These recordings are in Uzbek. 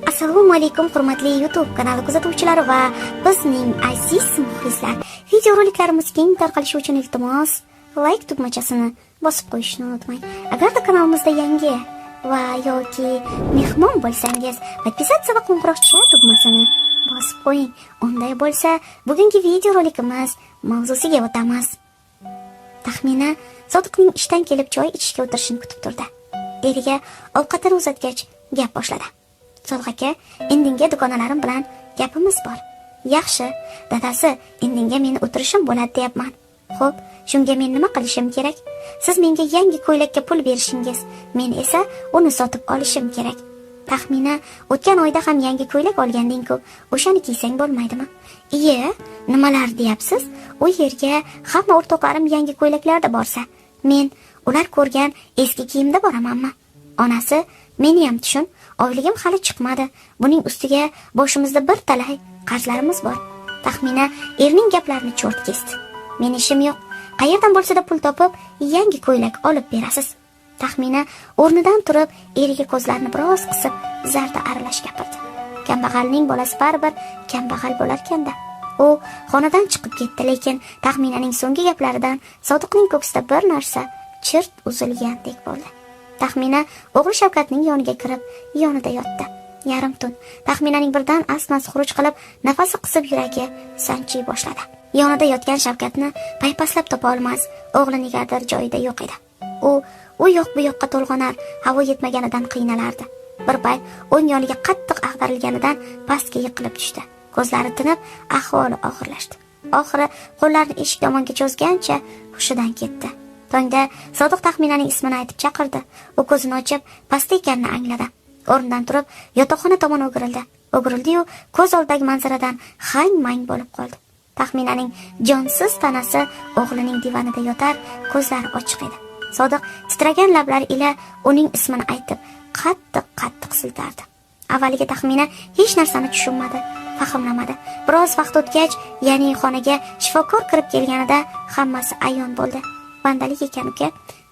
Assalomu alaykum hurmatli YouTube kanali kuzatuvchilari va bizning aziz muxlislar. Videoroliklarimiz keng tarqalishi uchun iltimos like tugmachasini bosib qo'yishni unutmang. Agarda kanalimizda yangi va yoki mehmon bo'lsangiz, podpisatsiya va qo'ng'iroqcha tugmasini bosib qo'ying. Unday bo'lsa, bugungi videorolikimiz mavzusiga o'tamiz. Taxmina Sodiqning ishdan kelib choy ichishga o'tirishini kutib turdi. Eriga ovqatini uzatgach, gap boshladi. Sodiq aka, indinga dugonalarim bilan gapimiz bor. Yaxshi, dadasi, indinga meni o'tirishim bo'ladi deyapman. Xo'p, shunga men nima qilishim kerak? Siz menga yangi ko'ylakka pul berishingiz, men esa uni sotib olishim kerak. Taxmina o'tgan oyda ham yangi ko'ylak olganding-ku, o'shani kiysang bo'lmaydimi? Iye, nimalar deyapsiz? U yerga hamma o'rtoqlarim yangi ko'ylaklarda borsa, men ular ko'rgan eski kiyimda boramanmi? Onasi, meni ham tushun, oyligim hali chiqmadi. Buning ustiga boshimizda bir talay qarzlarimiz bor. Taxmina erning gaplarini cho'rt kesdi. Men ishim yo'q. Qayerdan bo'lsa-da pul topib, yangi ko'ylak olib berasiz. Taxmina o'rnidan turib, eriga ko'zlarini biroz qisib, zarda aralash gapirdi. Kambag'alning bolasi baribir kambag'al bo'larkanda. U xonadan chiqib ketdi, lekin Taxminaning so'nggi gaplaridan Sodiqning ko'ksida bir narsa chirt uzilgandek bo'ldi. Taxmina o'g'li Shavkatning yoniga kirib, yonida yotdi. Yarim tun. Taxminaning birdan asmas xuruj qilib, nafasi qisib yuragi sanchiy boshladi. Yonida yotgan Shavkatni paypaslab topa olmas, o'g'li negadir joyida yo'q edi. U yoq bu yoqqa to'lg'anar, havo yetmaganidan qiynalardi. Bir payt o'ng yoniga qattiq ag'darilganidan pastga yiqilib tushdi. Ko'zlari tinib, ahvoli og'irlashdi. Oxiri qo'llarini eshik tomonga cho'zgancha hushidan ketdi. Tongda Sodiq Taxminaning ismini aytib chaqirdi. U ko'zini ochib, pastda ekanini angladi. O'rnidan turib, yotoqxona tomon o'girildi-yu, ko'z oldidagi manzaradan hang-mang bo'lib qoldi. Taxminaning jonsiz tanasi o'g'lining divanida yotar, ko'zlari ochiq edi. Sodiq titragan lablari ila uning ismini aytib, qattiq siltardi. Avvaliga Taxmina hech narsani tushunmadi, fahmlamadi. Biroz vaqt o'tgach, ya'ni xonaga shifokor kirib kelganida hammasi ayon bo'ldi. Bandalik ekan uka,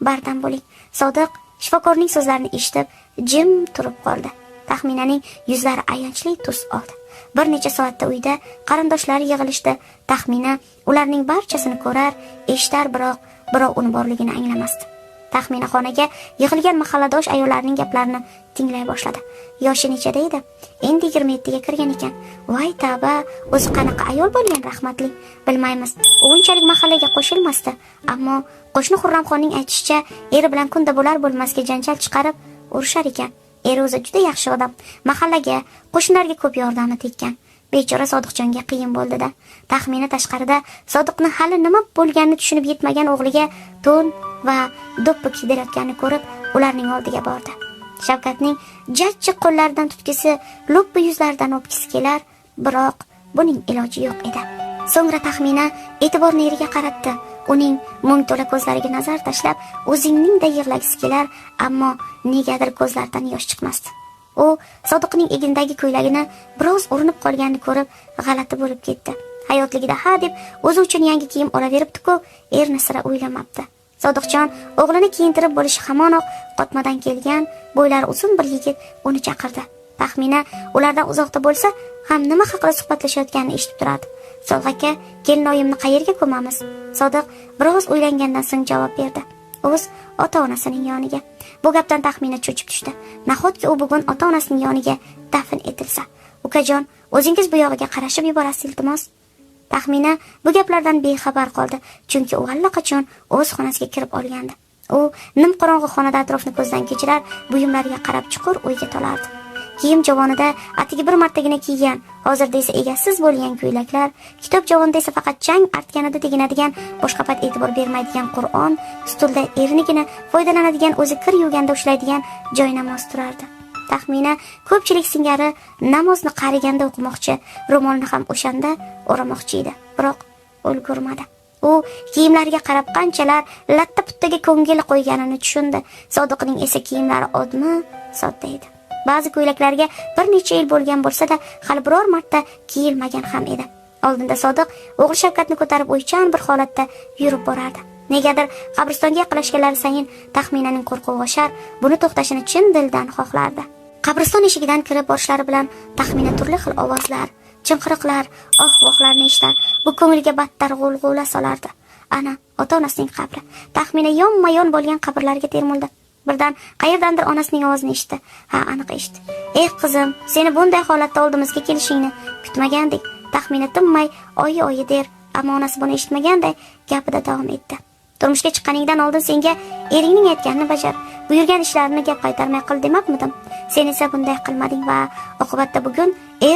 bardam bo'ling. Sodiq shifokorning so'zlarini eshitib, jim turib qoldi. Taxminaning yuzlari ayanchli tus oldi. Bir necha soatda uyda qarindoshlari yig'ilishdi. Taxmina ularning barchasini ko'rar, eshitar, biroq uni borligini anglamasdi. Taxmina xonaga yig'ilgan mahalladosh ayollarning gaplarini tinglay boshladi. Yoshi nechada edi? Endi 27 ga kirgan ekan. Voy tavba, o'zi qanaqa ayol bo'lgan rahmatli. Bilmaymiz. U unchalik mahallaga qo'shilmasdi, ammo qo'shni Xurramxonning aytishicha, eri bilan kunda bo'lar bo'lmasga janjal chiqarib urushar ekan. Eri o'zi juda yaxshi odam. Mahallaga, qo'shnilarga ko'p yordami tekkan. Bechora Sodiqjonga qiyin bo'ldi-da. Taxmina tashqarida Sodiqni hali nima bo'lganini tushunib yetmagan o'g'liga to'n va do'ppi kiydirayotganini ko'rib, ularning oldiga bordi. Shavkatning jajji qo'llaridan tutgisi, lo'ppi yuzlaridan o'pgisi kelar, biroq buning iloji yo'q edi. So'ngra Taxmina e'tiborni eriga qaratdi. Uning mung to'la ko'zlariga nazar tashlab, o'zingning-da yig'lagisi kelar, ammo negadir ko'zlaridan yosh chiqmasdi. U Sodiqning egindagi ko'ylagini biroz urinib qolganini ko'rib, g'alati bo'lib ketdi. Hayotligida ha deb o'zi uchun yangi kiyim olaveribdi-ku, erni sira o'ylamabdi. Sodiqjon o'g'lini kiyintirib bo'lishi hamonoq qotmadan kelgan, bo'ylari uzun bir yigit uni chaqirdi. Taxmina ulardan uzoqda bo'lsa ham nima haqida suhbatlashayotganini eshitib turardi. Sodiq aka, kelinoyimni qayerga ko'mamiz? Sodiq biroz o'ylangandan so'ng javob berdi. O'z ota-onasining yoniga. Bu gapdan Taxmina cho'chib tushdi. Nahotki u bugun ota-onasining yoniga dafn etilsa? Ukajon, o'zingiz bu yog'iga qarashib yuborasiz iltimos. Taxmina bu gaplardan bexabar qoldi, chunki u allaqachon o'z xonasiga kirib olgandi. U nimqorong'i xonada atrofni ko'zdan kechirar, buyumlariga qarab chuqur o'yga tolardi. Kiyim javonida atigi bir martagina kiygan, hozirda esa egasiz bo'lgan ko'ylaklar, kitob javonida esa faqat chang artganida teginadigan, boshqa payt e'tibor bermaydigan Qur'on, stulda erinigina foydalanadigan, o'zi kir yuvganda ushlaydigan joynamoz turardi. Taxmina ko'pchilik singari namozni qariganda o'qimoqchi, ro'molni ham o'shanda o'ramoqchi edi, biroq ulgurmadi. U kiyimlariga qarab qanchalar latta-puttaga ko'ngil qo'yganini tushundi. Sodiqning esa kiyimlari odmi, sodda edi. Ba'zi ko'ylaklarga bir necha yil bo'lgan bo'lsa-da, hali biror marta kiyilmagan ham edi. Oldinda Sodiq o'g'il Shavkatni ko'tarib o'ychan bir holatda yurib borardi. Negadir qabristonga yaqinlashganlari sayin Taxminaning qo'rquvi oshar, buni to'xtashini chin dildan xohlardi. Qabriston eshigidan kirib borishlari bilan taxmina turli xil ovozlar, chinqiriqlar, oh-vohlarni eshitar. Bu ko'ngilga battar g'ulg'ula solardi. Ana, ota-onasining qabri. Taxmina yonma-yon bo'lgan qabrlarga termuldi. Birdan qayerdandir onasining ovozini eshitdi. Ha, aniq eshitdi. "Ey qizim, seni bunday holatda oldimizga kelishingni kutmagandik." Taxmina tinmay oyi der, ammo onasi buni eshitmaganday gapida davom etdi. "Turmushga chiqqaningdan oldin senga eringning aytganini bajar. Buyurgan ishlarini gap qaytarmay qil demabmidim? Sen esa bunday qilmading va oqibatda bugun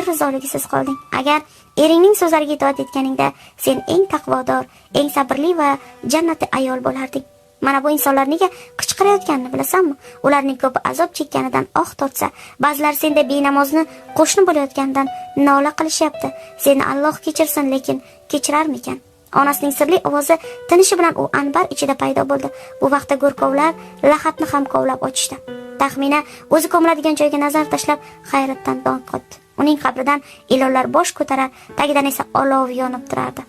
rizoligisiz qolding. Agar eringning so'zlariga itoat etganingda sen eng taqvodor, eng sabrli va jannatli ayol bo'larding. Mana bu insonlar nega qichqirayotganini bilasanmi? Ularning ko'pi azob chekkanidan tortsa, ba'zilar senda benamozni qo'shni bo'layotganidan nola qilishyapti. Seni Alloh kechirsin, lekin kechirarmikan?" Onasining sirli ovozi tinishi bilan u anbar ichida paydo bo'ldi. Bu vaqtda go'rkovlar lahatni ham kovlab ochishdi. Taxmina o'zi ko'miladigan joyga nazar tashlab hayratdan dong qotdi. Uning qabridan ilonlar bosh ko'tarar, tagidan esa olov yonib turardi.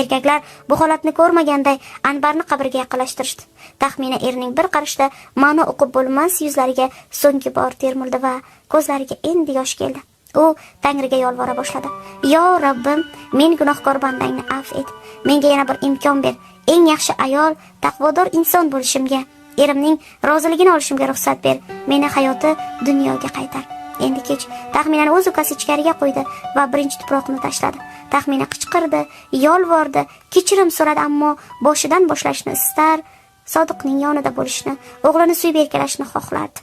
Erkaklar bu holatni ko'rmaganday Anbarni qabriga yaqinlashtirishdi. Taxmina erining bir qarashda ma'no o'qib bo'lmas yuzlariga so'nggi bor termuldi va ko'zlariga endi yosh keldi. U Tangriga yolvora boshladi. "Yo Rabbim, men gunohkor bandangni afv et. Menga yana bir imkon ber. Eng yaxshi ayol, taqvodor inson bo'lishimga, erimning roziligini olishimga ruxsat ber. Meni hayoti dunyoga qaytar. Endi kech." Taxminani o'z ukasi ichkariga qo'ydi va birinchi tuproqni tashladi. Taxmina qichqirdi, yolvordi, kechirim so'radi, ammo boshidan boshlashni istar, Sodiqning yonida bo'lishni, o'g'lini suyib erkalashni xohlardi.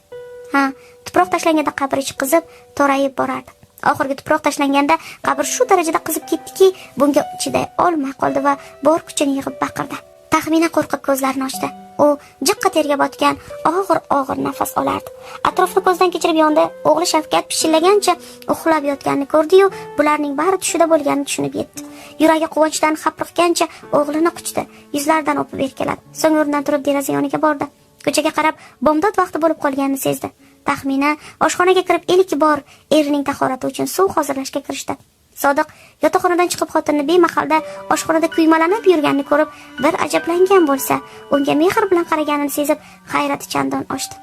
Tuproq tashlanganda qabr ichi qizib, torayib borardi. Oxirgi tuproq tashlanganda qabr shu darajada qizib ketdiki, bunga chiday olmay qoldi va bor kuchini yig'ib baqirdi. Taxmina qo'rqib ko'zlarini ochdi. U jiqqa terga botgan og'ir nafas olardi. Atrofni ko'zdan kechirib yondi. O'g'li Shavkat pishillagancha uxlab yotganini ko'rdi-yu, bularning bari tushida bo'lganini tushunib yetdi. Yuragi quvonchdan hapriqgancha o'g'lini quchdi, yuzlaridan o'pib erkaladi. So'ng o'rnidan turib deraza yoniga bordi. Ko'chaga qarab bomdod vaqti bo'lib qolganini sezdi. Taxmina oshxonaga kirib ilk bor erining tahorati uchun suv hozirlashga kirishdi. Sodiq yotoqxonadan chiqib xotinini bemahalda oshxonada kuymalanib yurganini ko'rib bir ajablangan bo'lsa, unga mehr bilan qaraganini sezib hayrati chandon oshdi.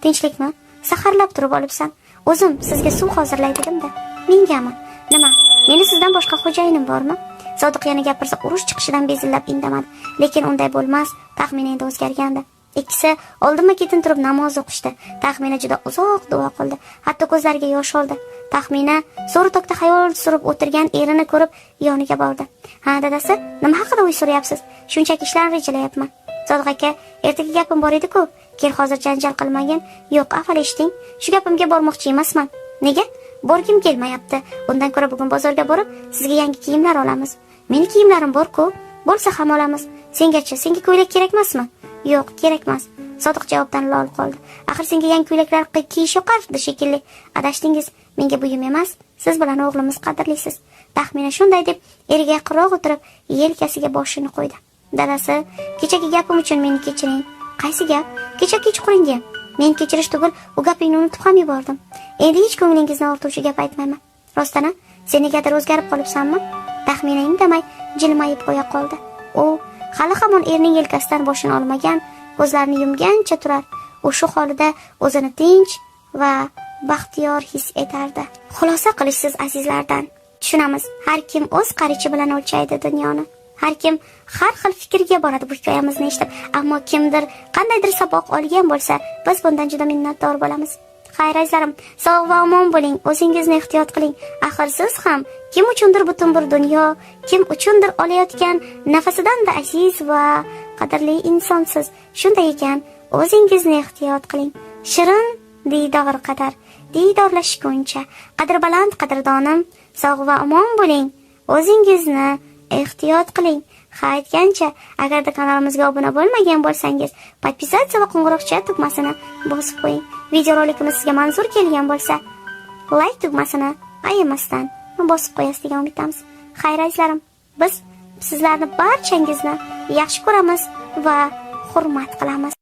"Tinchlikmi? Saharlab turib olibsan. O'zim sizga suv hozirlay dedim-da. Mengami? Nima? Meni sizdan boshqa xo'jayinim bormi?" Sodiq yana gapirsa urush chiqishidan bezillab indamadi, lekin unday bo'lmas. Taxmina endi o'zgargandi. Ikkisi oldinma-ketin turib namoz o'qishdi. Taxmina juda uzoq duo qildi. Hatto ko'zlariga yosh oldi. Taxmina so'ri tokda xayol surib o'tirgan erini ko'rib yoniga bordi. "Ha, dadasi, nima haqida o'y so'rayapsiz? Shunchaki ishlarni rejalayapman." "Sodiq aka, ertaga gapim bor edi-ku. Kel, hozir janjal qilmagin." "Yo'q, avval eshiting. Shu gapimga bormoqchi emasman." "Nega? Borgim kelmayapti. Undan ko'ra bugun bozorga borib, sizga yangi kiyimlar olamiz." "Meni kiyimlarim bor-ku. Bo'lsa ham olamiz. Senga ko'ylak kerakmasmi?" "Yo'q, kerak emas." Sodiq javobdan lol qoldi. "Axir senga yangi ko'ylaklar kiyish yoqardi shekilli." "Adashdingiz. Menga buyum emas, siz bilan o'g'limiz qadrlisiz." Taxmina shunday deb eriga yaqinroq o'tirib, yelkasiga boshini qo'ydi. "Dadasi, kechagi gapim uchun meni kechiring." "Qaysi gap?" "Kecha kechqurungi. Men kechirish tugul u gapingni unutib ham yubordim. Endi hech ko'nglingizni og'rituvchi gap aytmayman. Rostana, sen negadir o'zgarib qolibsanmi?" Taxmina indamay jilmayib qo'ya qoldi. U hali hamon erining yelkasidan boshini olmagan, ko'zlarini yumgancha turar. U shu holida o'zini tinch va baxtiyor his etardi. Xulosa qilishsiz azizlardan tushunamiz, har kim o'z qarichi bilan o'lchaydi dunyoni. Har kim har xil fikrga boradi bu hikoyamizni eshitib, ammo kimdir qandaydir saboq olgan bo'lsa, biz bundan juda minnatdor bo'lamiz. Xayr azizlarim, sog' va omon bo'ling, o'zingizni ehtiyot qiling. Axir siz ham kim uchundir butun bir dunyo, kim uchundir olayotgan nafasidan-da aziz va qadrli insonsiz. Shunday ekan, o'zingizni ehtiyot qiling. Shirin diydor qadar, diydorlashguncha, qadrbaland qadrdonim, sog' va omon bo'ling. O'zingizni ehtiyot qiling. Aytgancha, agarda kanalimizga obuna bo'lmagan bo'lsangiz, podpisatsiya va qo'ng'iroqcha tugmasini bosib qo'ying. Videorolikimiz sizga manzur kelgan bo'lsa, like tugmasini ayamasdan bosib qo'yasiz degan umiddamiz. Xayr azizlarim, biz sizlarni barchangizni yaxshi ko'ramiz va hurmat qilamiz.